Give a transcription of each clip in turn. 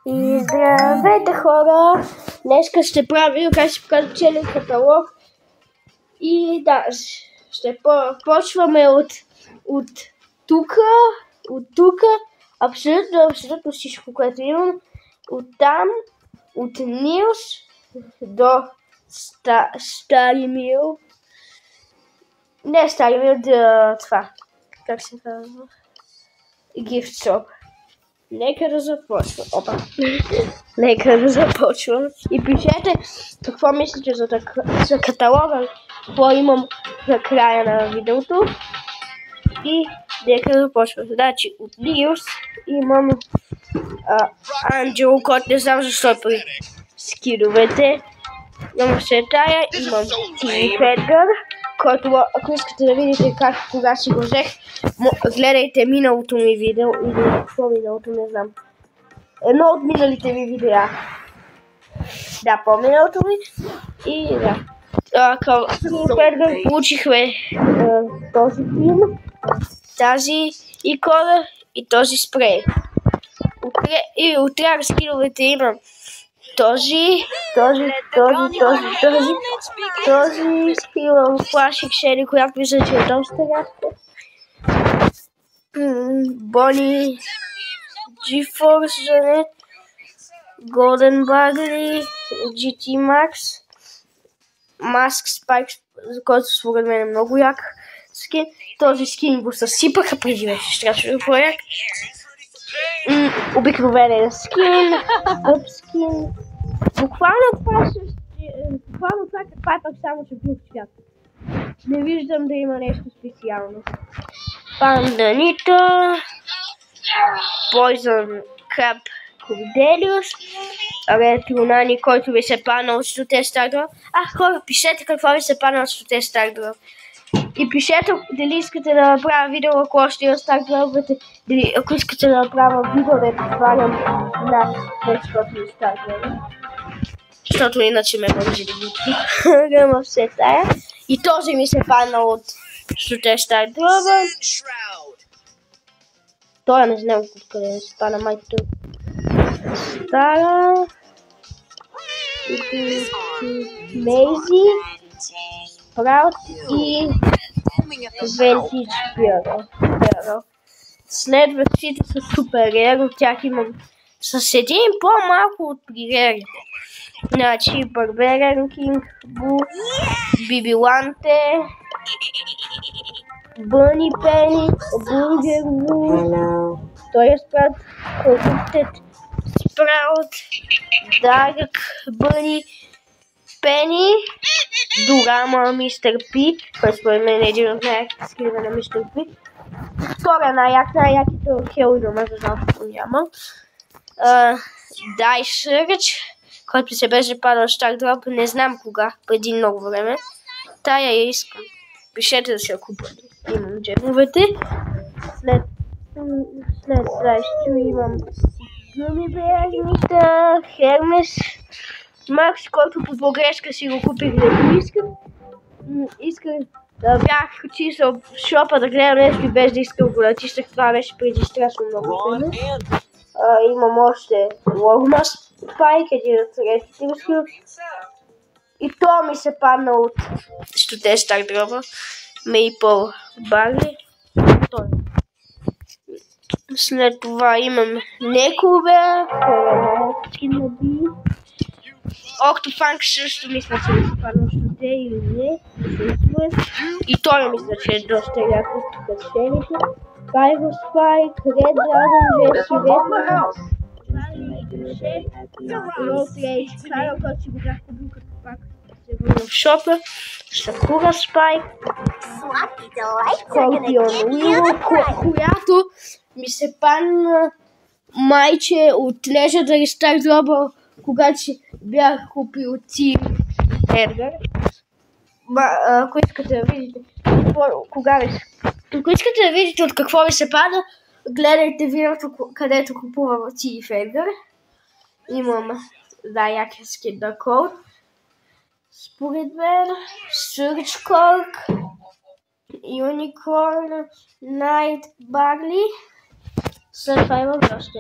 И здравейте хора! Днеска ще правя, как ще покажа целият каталог. И да, ще почваме от тука, абсолютно всичко, което имам. От там, от Нилс до Старимил. Не Старимил, това. Как се казва? Gift Shop. Нека да започвам. Опа. Нека да започвам. И пишете какво мислите за каталога, какво имам на края на видеото. И нека да започвам. Значи от News имам Анджело, който не знам защо при скидовете. Имам Сетая, имам Тими Федгар, който, ако искате да видите кога си го взех, гледайте миналото ми видео, или какво миналото, не знам. Едно от миналите ми видеа. Да, по-миналото ми. И да. Към Тими Федгар получихме този филм, тази икона и този спрей. И от трябва скидовете имам този, имам Classic Shady, която мисля, че е доста рядка. Bonnie, GeForce Janet, Golden Buggy, GT Max, Mask Spike, за който според мен е много як скин. Този скин го съсипаха преди вече, страшно по-як. Обикновен скин, къп скин. Буквално това каква е, пък само че бил цвят. Не виждам да има нещо специално. Панданита, Poison Crab Cordelius, Ретронани, който ви се падна от 100 Stardraw. Хора, пишете какво ви се падна от 100 Stardraw. И пишете дали искате да направя видео, ако още има Stardraw, ако искате да направя видео, да повтарям на 500 Stardraw. Защото иначе ме може да ги гъма все тая. И този ми се падна от 100 Stardraw. Той не знам къде се падна, майката стара. Мейзи, Спраут и Vintage Bureau. Следващите са супер рер, от тях имам с един по-малко от прирерите. Значи Barbarian King, Бибиланте, Бъни Пени, Бургер Ву, той е Спраут, Corrupted Спраут, Дарк Бъни Пени, Дорама Мистер Пи, който според мен е един от най-яките скинове на Мистер Пи. Втория най-яките от Хеллоуин, за жалко няма. Дай Сърч, който се беше падал Stardraw, не знам кога, преди много време. Тая я искам. Пишете да се я купа. Имам джемовете. След следващото имам Гумиберните, Хермес, Макс, който по погрешка си го купих да го искам. Бях чисъл в шопа да гледам нещо и без да искам го натиснах. Това беше преди страшно много време. Имам още Logmas Spike, един от редките го скил. И то ми се падна от 100 Stardraw. Maple Barley. След това имам Некубе, Octofunk също мисля, че ми се падна от 100 или не. И той мисля, че е доста яко тук сцените. Pyro Spike, Red Dragon, Jesse Redman, Road Rage, Kylo, който си го бях купил като пак се върна в шопа, Sakura Spike, Scorpion Willow, която ми се падна майче от Legendary Stardraw, когато си бях купил Тими Федгар. Ако искате да видите ако искате да видите от какво ви се пада, гледайте видеото, където купувам Тими Федгар. Имам якия скин на Cold. Според мен Surge Cork, Unicorn, Night Barley. След това имам още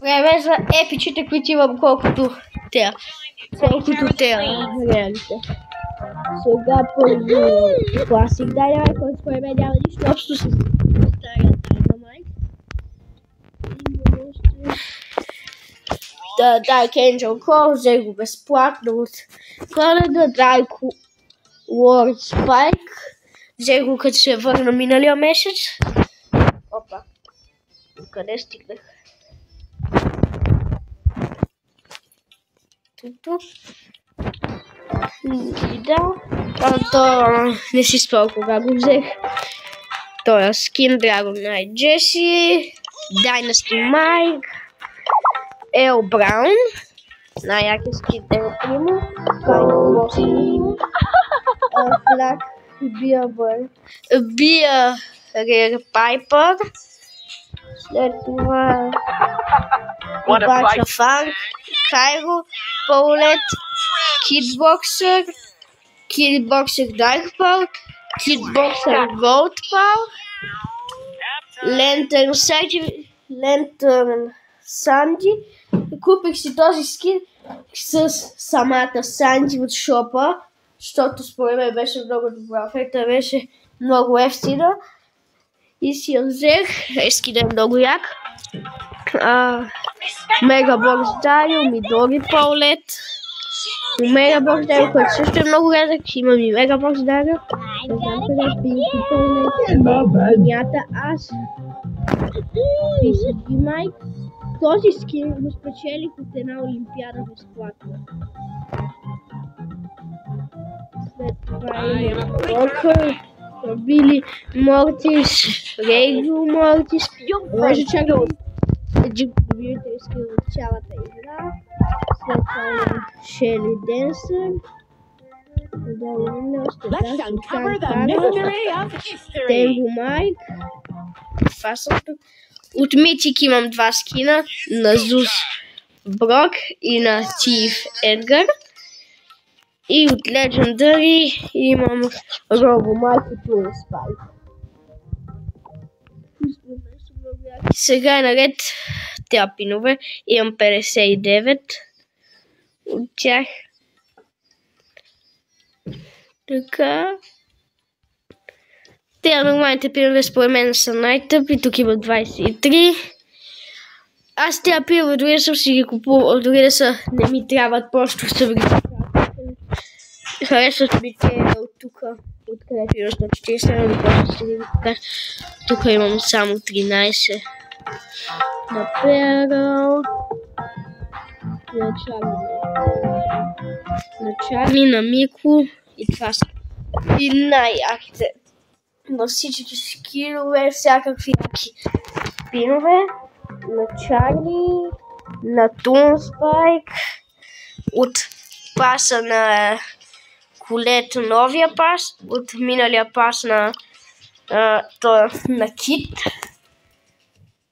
време за епичите, които имам колкото те. Реалите. Сега първо класик Dynamite, който според мен няма нищо общо с стария Dynamite. Да, Dark Angel Core, взех го безплатно от Кланеда, Dark World Spike. Взех го като се върна миналия месец. Опа, къде стигнах? Тук. И да, то не си спомням кога го взех. Той е скин Dragon Knight Jesse, Dynasty Mike, Ел Браун, най-яки скин Ел Примо, Кайно Лоси, Флаг Бия Рер Пайпър, след това Бача Фанк, Кайро, Паулет, Kidboxer, Kidboxer Dark Power, Kidboxer Gold Power, Lantern Sandy. Купих си този скин с самата Санди от шопа, защото според мен беше много добра оферта, беше много ефтина и си я взех. Скин е много як. Мегабокс Дарио, Мидори Паулет, Мегабокс Дарио, който също е много рядък. Имам и Мегабокс Дарио. Не знам къде е Пинки Паулет, Нята Аз, PCG Майк. Този скин го спечелих от една олимпиада безплатно. След това има Рокър, Били Мортис, Рейго Мортис. Може чак да добивате скин от цялата игра. След това има Шели Денсър. Да имаме още Тенго Майк. Това са тук. От Митик имам два скина, на Зус Брок и на Тиф Едгар. И от Legendary имам Робо Майк и Тур Спайк. Сега е наред тези пинове. Имам 59 от тях. Така. Те нормалните пинове според мен са най-тъпи. Тук има 23. Аз тези пинове дори съм си ги купувал, дори да са не ми трябват, просто съм ги купувал. Харесват ми те от тук, откъдето имаш на 40, но просто си ги покажа. Тук имам само 13. На Перъл. На Чарли, на Мико и това са. И най-яките. На всички скилове, всякакви яки пинове. На Чарли, на Тун Спайк, от паса на колето новия пас, от миналия пас на Кит.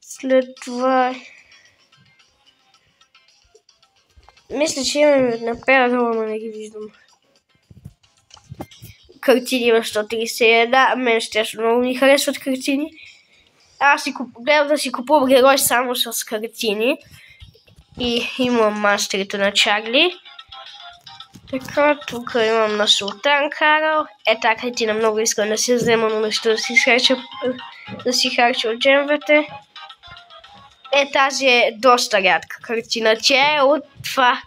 След това мисля, че имаме на Перъл, но не ги виждам. Картини има 131, мен ще много ми харесват картини. Аз гледам да си купувам герой само с картини. И имам мастерито на Чарли. Така, тук имам на Султан Карл. Тази картина много искам да си взема, но нещо да си харча от джемвете. Тази е доста рядка картина. Тя е от това.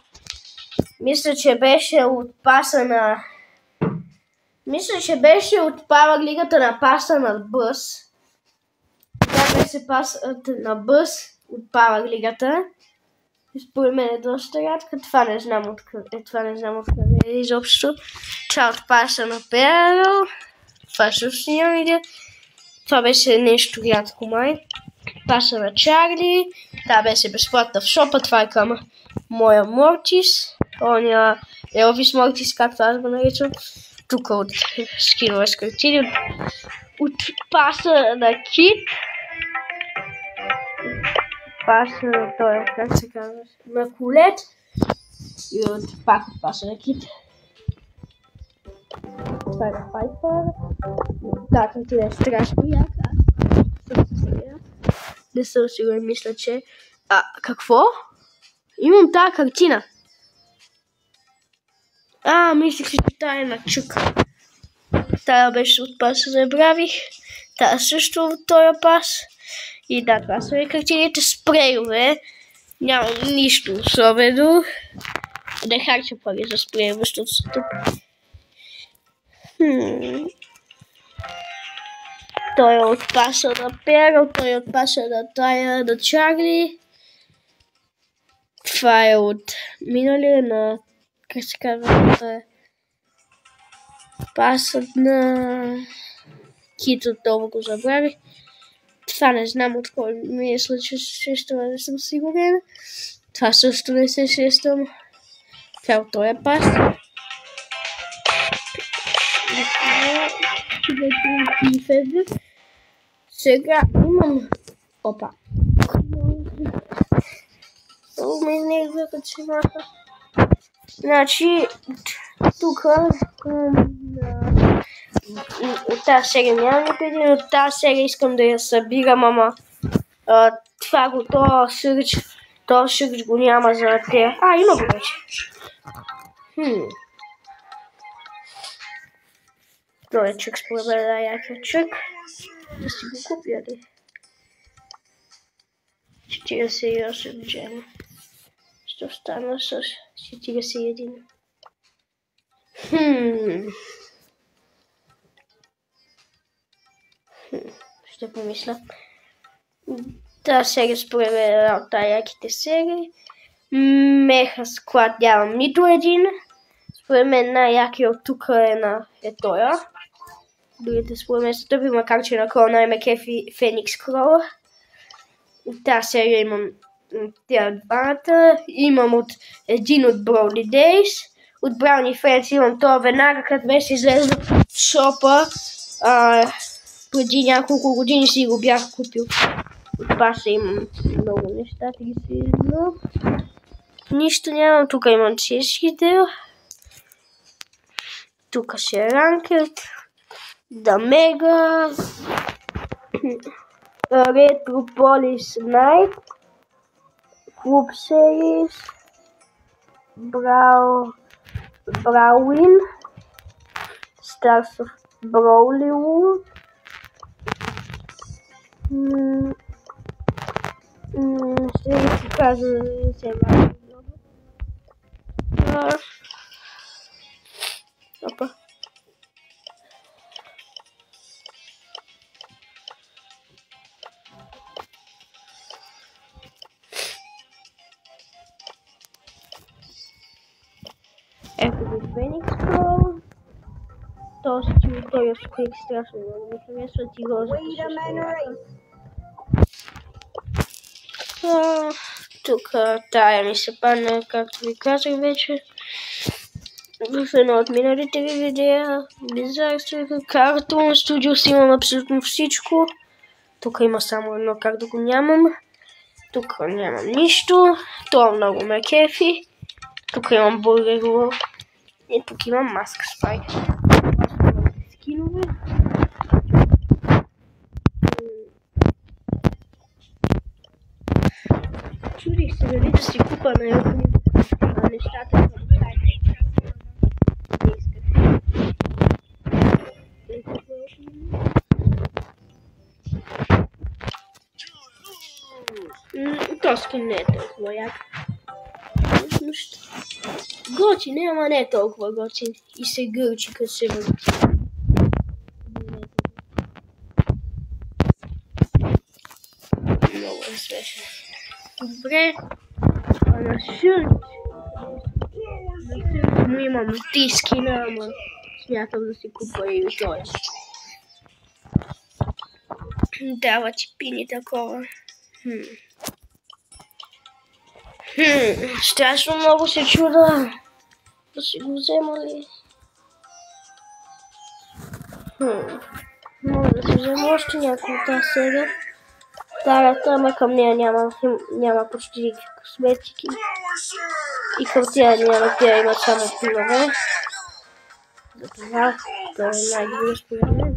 Мисля, че беше от паса на... Мисля, че беше от Пауър лигата на паса на Бъс. Това беше паса на Бъс от Пауър лигата. Според мен е доста рядка. Това не знам откъде е изобщо. Това от паса на Перъл. Това също нямам идея. Това беше нещо рядко май. Паса на Чарли. Това беше безплатна в шопа. Това е към моя Мортис. Оня Елвис Мортис, както аз го наричам. Тук от скинове с картини. От паса на Кит. Паса на той, как се казва, на Колет. И пак от паса на Кит. Това е на Пайпър. Да, картина е страшно яка. Не съм сигурен, мисля, че А, какво? Имам тази картина. Мислих си, че тая е на Чук. Тая беше от паса, забравих. Тая също от този пас. И да, това са картините спрейове. Нямам нищо особено. Да харча пари за спрейове, защото са тъпи. Той е от паса на Перл, той е от паса на тая на Чарли. Това е от миналия на... Как се казва? Това е пасът на... Кито, това го забрави. Това не знам от кой ми е случай, не съм сигурен. Това също не се сещам. Това от този пас. Сега имам... Опа. Значи, тук от тази серия нямам нито един, от тази серия искам да я събирам, ама това го, този шърч го няма за тея. Има го вече. Той е чук, според мен да якия чук. Да си го купя ли? 48 джема. Ще остана с 41. Ще помисля. Тази серия според мен е една от яките серии. Меха склад нямам нито един. Според мен най-якия от тук е тоя. Другите според мен са тъпи, макар че на Крола най-ме кефи Феникс Крола. От тази серия имам тези двамата. Имам един от Броули Дейс. От Брауни Френдс имам това веднага, като беше излезла в шопа. Преди няколко години си го бях купил. От паса имам много неща, но нищо нямам. Тук имам всичките. Тук ще е Ранкет, Дамега, Ретрополис Найт, Клуб Серис, Брауин, Stars of Brawlywood, ще ви кажа да се важно. Опа. Ето го Феникс Кроу. Този той е скрик страшно много ми харесва и розата. Тук тая ми се падна, както ви казах вече. В едно от миналите ви видеа, Blizzard, Cartoon Studios, имам абсолютно всичко. Тук има само едно, как да го нямам. Тук нямам нищо. Това много ме кефи. Тук имам бургеро. И тук имам маска спай. Скинове. Чудих се дали да си купа на нещата. То скин не е толкова як. Готин е, ама не е толкова готин. И се гърчи, като се върти. Много е смешно. Добре. А на Шърч. Но имам 3 скина, ама смятам да си купа и той. Дава ти пини такова. Страшно много се чуда да си го взема ли. Мога да си взема още някой от тази серия. Тарата, ама към нея няма почти никакви косметики. И към тя няма, тя има само пилове. Затова това е най-добре според мен.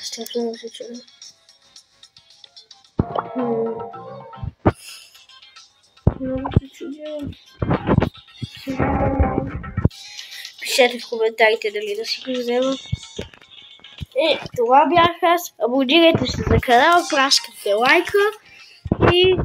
Страшно много се чуда. Много се чудя. Пишете в коментарите дали да си го взема. Това бях аз. Абонирайте се за канала, пращате лайка и